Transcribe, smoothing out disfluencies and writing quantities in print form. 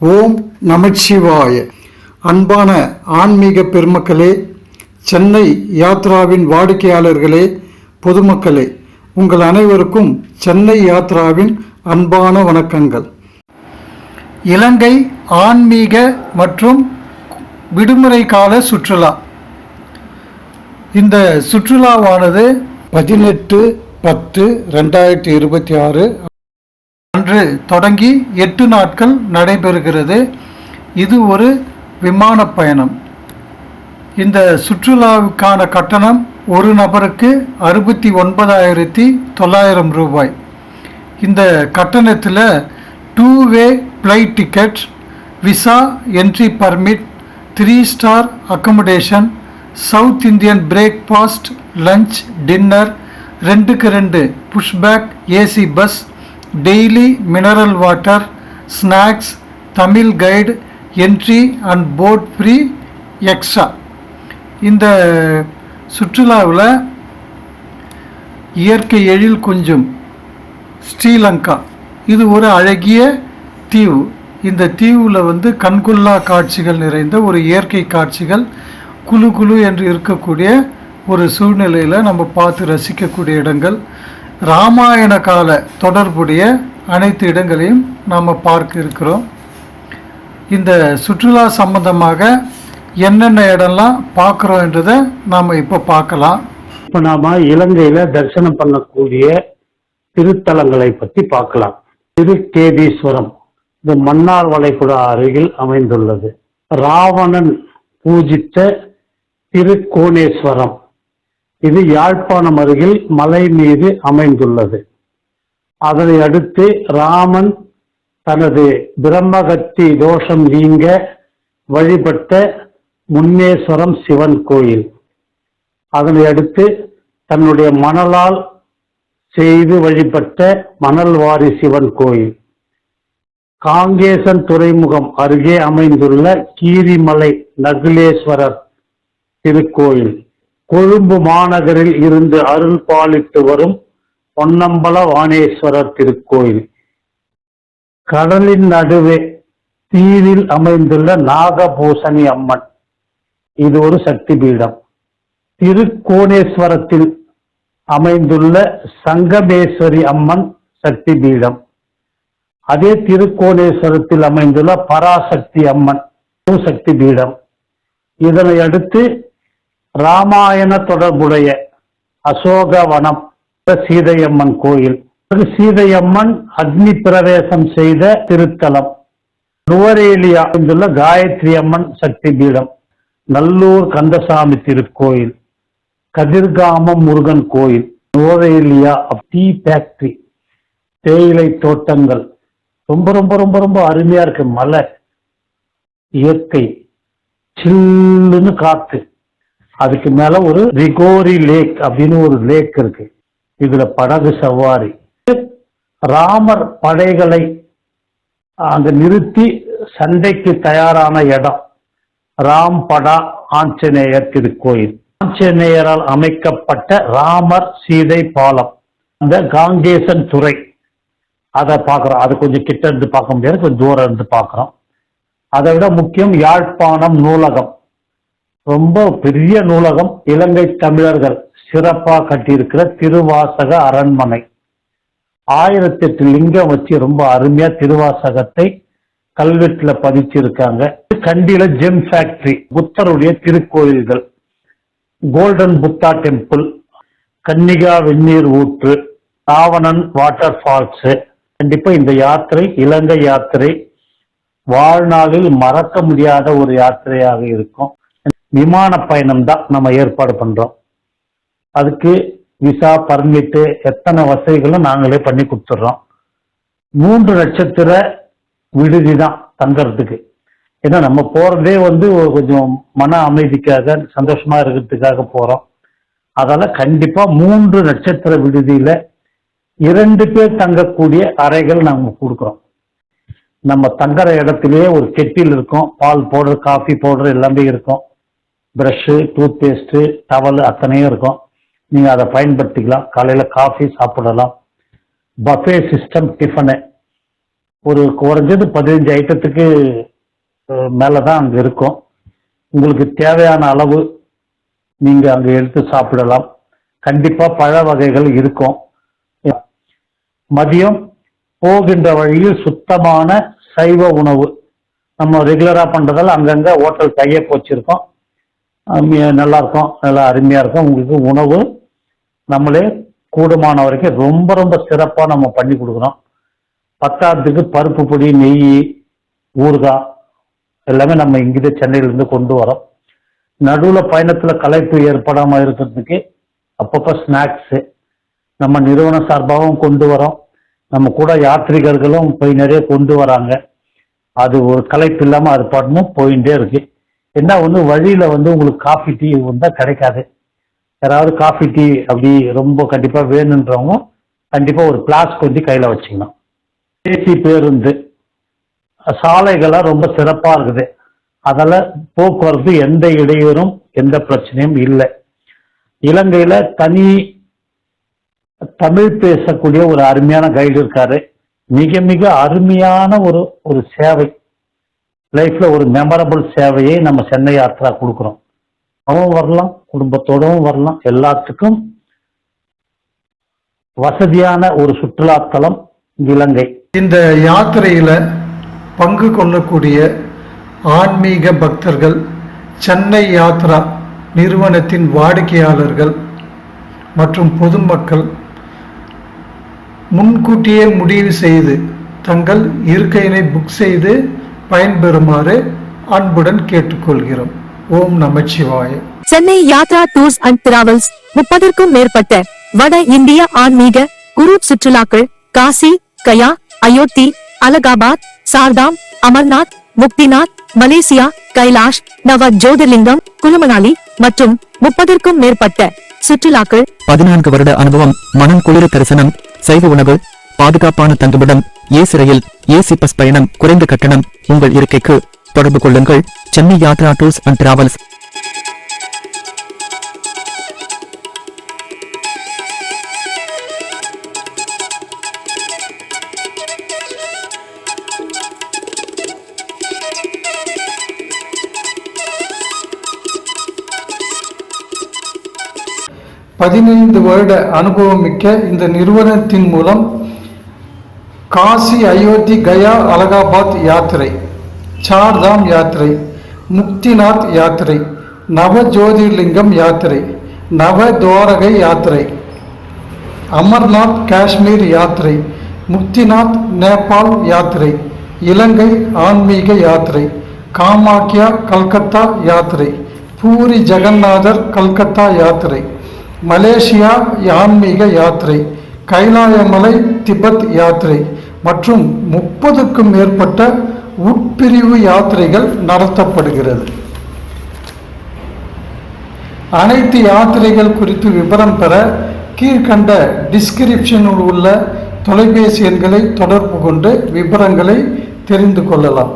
ஓம் நமச்சிவாய. அன்பான ஆன்மீக பெருமக்களே, சென்னை யாத்ராவின் வாடிக்கையாளர்களே, பொதுமக்களே, உங்கள் அனைவருக்கும் சென்னை யாத்ராவின் அன்பான வணக்கங்கள். இலங்கை ஆன்மீக மற்றும் விடுமுறை கால சுற்றுலா. இந்த சுற்றுலாவானது 18/10/2026 அன்று தொடங்கி 8 நாட்கள் நடைபெறுகிறது. இது ஒரு விமான பயணம். இந்த சுற்றுலாவுக்கான கட்டணம் ஒரு நபருக்கு 69,900 ரூபாய். இந்த கட்டணத்தில் 2-வே flight ticket, visa, entry permit, 3 star accommodation, south Indian breakfast, lunch, dinner, 2க்கு 2 pushback AC bus, daily mineral water, snacks, Tamil guide, entry and port free extra. இந்த சுற்றுலாவில் இயற்கை எழில் கொஞ்சம் ஸ்ரீலங்கா. இது ஒரு அழகிய தீவு. இந்த தீவில் கண்கொள்ளா காட்சிகள் நிறைந்த ஒரு இயற்கை காட்சிகள், குழு குழு என்று இருக்கக்கூடிய ஒரு சூழ்நிலையில் நம்ம பார்த்து ரசிக்கக்கூடிய இடங்கள். ராமாயண கால தொடர்புடைய அனைத்து இடங்களையும் நாம் பார்க்க இருக்கிறோம். இந்த சுற்றுலா சம்பந்தமாக என்னென்ன இடம்லாம் பார்க்குறோம் என்றதை நாம் இப்போ பார்க்கலாம். இப்போ நாம் இலங்கையில் தரிசனம் பண்ணக்கூடிய திருத்தலங்களை பற்றி பார்க்கலாம். திருக்கேதீஸ்வரம், இது மன்னார் வளைகுடா அருகில் அமைந்துள்ளது. ராவணன் பூஜித்த திருக்கோணேஸ்வரம், இது யாழ்ப்பாணம் அருகில் மலை மீது அமைந்துள்ளது. அதனை அடுத்து ராமன் தனது பிரம்மகத்தி தோஷம் நீங்க வழிபட்ட முன்னேஸ்வரம் சிவன் கோயில். அதனை அடுத்து தன்னுடைய மணலால் செய்து வழிபட்ட மணல்வாரி சிவன் கோயில். காங்கேசன் துறைமுகம் அருகே அமைந்துள்ள கீரிமலை நகுலேஸ்வரர் திருக்கோயில். கொழும்பு மாநகரில் இருந்து அருள் பாலித்து வரும் பொன்னம்பல வாணேஸ்வரர் திருக்கோயில். கடலின் நடுவே தீவில் அமைந்துள்ள நாகபூசணி அம்மன், இது ஒரு சக்தி பீடம். திருக்கோணேஸ்வரத்தில் அமைந்துள்ள சங்கமேஸ்வரி அம்மன் சக்தி பீடம். அதே திருக்கோணேஸ்வரத்தில் அமைந்துள்ள பராசக்தி அம்மன் சக்தி பீடம். இதனை அடுத்து ராமாயண தொடர்புடைய அசோகவனம் சீதையம்மன் கோயில். சீதையம்மன் அக்னி பிரவேசம் செய்த திருத்தலம். நுவரேலியா அமைந்துள்ள காயத்ரி அம்மன் சக்தி பீடம். நல்லூர் கந்தசாமி திருக்கோயில். கதிர்காமம் முருகன் கோயில். நுவரேலியா டீ ஃபேக்டரி, தேயிலை தோட்டங்கள். ரொம்ப ரொம்ப ரொம்ப ரொம்ப அருமையா இருக்கு. மலை, இயற்கை, சில்லுன்னு காத்து. அதுக்கு மேல ஒரு ரிகோரி லேக் அப்படின்னு ஒரு லேக் இருக்கு. இதுல படகு சவாரி. ராமர் படைகளை அங்க நிறுத்தி சண்டைக்கு தயாரான இடம் ராம்படா ஆஞ்சநேயர் திருக்கோயில். ஆஞ்சநேயரால் அமைக்கப்பட்ட ராமர் சீதை பாலம், அந்த காங்கேசன் துறை, அதை பார்க்குறோம். அது கொஞ்சம் கிட்ட இருந்து பார்க்க முடியாது, கொஞ்சம் தூரம் இருந்து பார்க்குறோம். அதை விட முக்கியம் யாழ்ப்பாணம் நூலகம். ரொம்ப பெரிய நூலகம். இலங்கை தமிழர்கள் சிறப்பா கட்டியிருக்கிற திருவாசக அரண்மனை. 1008 லிங்கம் வச்சு ரொம்ப அருமையா திருவாசகத்தை கல்வெட்டுல பதிச்சிருக்காங்க. கண்டியில ஜெம் ஃபேக்டரி, புத்தருடைய திருக்கோயில்கள், கோல்டன் புத்தா டெம்பிள், கன்னிகா வெந்நீர் ஊற்று, ராவணன் வாட்டர் ஃபால்ஸ். கண்டிப்பா இந்த யாத்திரை, இலங்கை யாத்திரை, வாழ்நாளில் மறக்க முடியாத ஒரு யாத்திரையாக இருக்கும். விமான பயணம் தான் நம்ம ஏற்பாடு பண்றோம். அதுக்கு விசா, பர்மிட்டு, எத்தனை வசதிகளும் நாங்களே பண்ணி கொடுத்துட்றோம். 3 நட்சத்திர விடுதி தான் தங்கறதுக்கு. ஏன்னா நம்ம போறதே கொஞ்சம் மன அமைதிக்காக, சந்தோஷமா இருக்கிறதுக்காக போறோம். அதால கண்டிப்பா 3 நட்சத்திர விடுதியில 2 பேர் தங்கக்கூடிய அறைகள் நாங்க கொடுக்குறோம். நம்ம தங்குற இடத்திலேயே ஒரு கெட்டில் இருக்கும். பால் பவுடர், காஃபி பவுடர் எல்லாமே இருக்கும். ப்ரஷ்ஷு, டூத் பேஸ்ட்டு, டவல் அத்தனையும் இருக்கும். நீங்கள் அதை பயன்படுத்திக்கலாம். காலையில் காஃபி சாப்பிடலாம். பஃபே சிஸ்டம் டிஃபனு ஒரு குறைஞ்சது 15 ஐட்டத்துக்கு மேலதான் அங்க இருக்கும். உங்களுக்கு தேவையான அளவு நீங்க அங்க எடுத்து சாப்பிடலாம். கண்டிப்பா பழ வகைகள் இருக்கும். மதியம் போகின்ற வழியில் சுத்தமான சைவ உணவு நம்ம ரெகுலரா பண்றதால அங்கங்க ஹோட்டல் கையை வச்சிருக்கோம். நல்லா இருக்கும், நல்லா அருமையா இருக்கும். உங்களுக்கு உணவு நம்மளே கூடுமான வரைக்கும் ரொம்ப ரொம்ப சிறப்பா நம்ம பண்ணி கொடுக்குறோம். பத்தாவதுக்கு பருப்பு பொடி, நெய், ஊறுகாய் எல்லாமே நம்ம இங்கிட்ட சென்னையிலிருந்து கொண்டு வரோம். நடுவில் பயணத்துல களைப்பு ஏற்படாம இருக்கிறதுக்கு அப்பப்போ ஸ்நாக்ஸு நம்ம நிறுவனம் சார்பாகவும் கொண்டு வரோம். நம்ம கூட யாத்ரிகர்களும் போய் நிறைய கொண்டு வராங்க. அது ஒரு களைப்பு இல்லாம அது பாட்டுன்னு போயிட்டே இருக்கு. என்ன ஒன்று, வழியில உங்களுக்கு காஃபி டீ வந்தா கிடைக்காது. யாராவது காஃபி டீ அப்படி ரொம்ப கண்டிப்பா வேணுன்றவங்க கண்டிப்பா ஒரு பிளாஸ்க் கொஞ்சம் கையில வச்சுக்கணும். ஏசி பேருந்து சாலைகள்லாம் ரொம்ப சிறப்பா இருக்குது. அதில் போக்குவரத்து எந்த இடையூறும் எந்த பிரச்சனையும் இல்லை. இலங்கையில தனி தமிழ் பேசக்கூடிய ஒரு அருமையான கைடு இருக்காரு. மிக மிக அருமையான ஒரு சேவை, லைஃப்ல ஒரு மெமரபிள் சேவையை நம்ம சென்னை யாத்ரா கொடுக்குறோம். அவன் வரலாம், குடும்பத்தோடவும் வரலாம். எல்லாத்துக்கும் வசதியான ஒரு சுற்றுலாத்தலம் இலங்கை. இந்த யாத்திரையில பங்கு கொள்ளக்கூடிய ஆன்மீக பக்தர்கள், சென்னை யாத்ரா நிறுவனத்தின் வாடிக்கையாளர்கள் மற்றும் பொதுமக்கள் முன்கூட்டியே முடிவு செய்து தங்கள் இருக்கையினை புக் செய்து பயன்பெறுமாறு அன்புடன் கேட்டுக்கொள்கிறோம். ஓம் நமச்சிவாய. Chennai Yatra tours and travels 30க்கும் மேற்பட்ட வட இந்திய ஆன்மீக குரு சுற்றுலாக்கள் காசி, கயா, அயோத்தி, அலகாபாத், சார்தாம், அமர்நாத், முக்திநாத், மலேசியா, கைலாஷ், நவ ஜோதிர்லிங்கம், குலுமணாலி மற்றும் 30க்கும் மேற்பட்ட சுற்றுலாக்கள். 14 வருட அனுபவம், மனம் குளிர தரிசனம், சைவ உணவு, பாதுகாப்பான தங்குமிடம், ஏசி ரயில், ஏசி பஸ் பயணம், குறைந்த கட்டணம். உங்கள் இருக்கைக்கு தொடர்பு கொள்ளுங்கள். Chennai Yatra tours and travels. பதினைந்து வருட அனுபவம் மிக்க இந்த நிறுவனத்தின் மூலம் காசி, அயோத்தி, கயா, அலகாபாத் யாத்திரை, சார்தாம் யாத்திரை, முக்திநாத் யாத்திரை, நவ ஜோதிர்லிங்கம் யாத்திரை, நவ துவாரகை யாத்திரை, அமர்நாத் காஷ்மீர் யாத்திரை, முக்திநாத் நேபாள் யாத்திரை, இலங்கை ஆன்மீக யாத்திரை, காமாக்கியா கல்கத்தா யாத்திரை, பூரி ஜெகநாதர் கல்கத்தா யாத்திரை, மலேசியா ஆன்மீக யாத்திரை, கைலாயமலை திபெத் யாத்திரை மற்றும் 30க்கும் மேற்பட்ட உட்பிரிவு யாத்திரைகள் நடத்தப்படுகிறது. அனைத்து யாத்திரைகள் குறித்து விவரம் பெற கீழ்கண்ட டிஸ்கிரிப்ஷனில் உள்ள தொலைபேசி எண்களை தொடர்பு கொண்டு விவரங்களை தெரிந்து கொள்ளலாம்.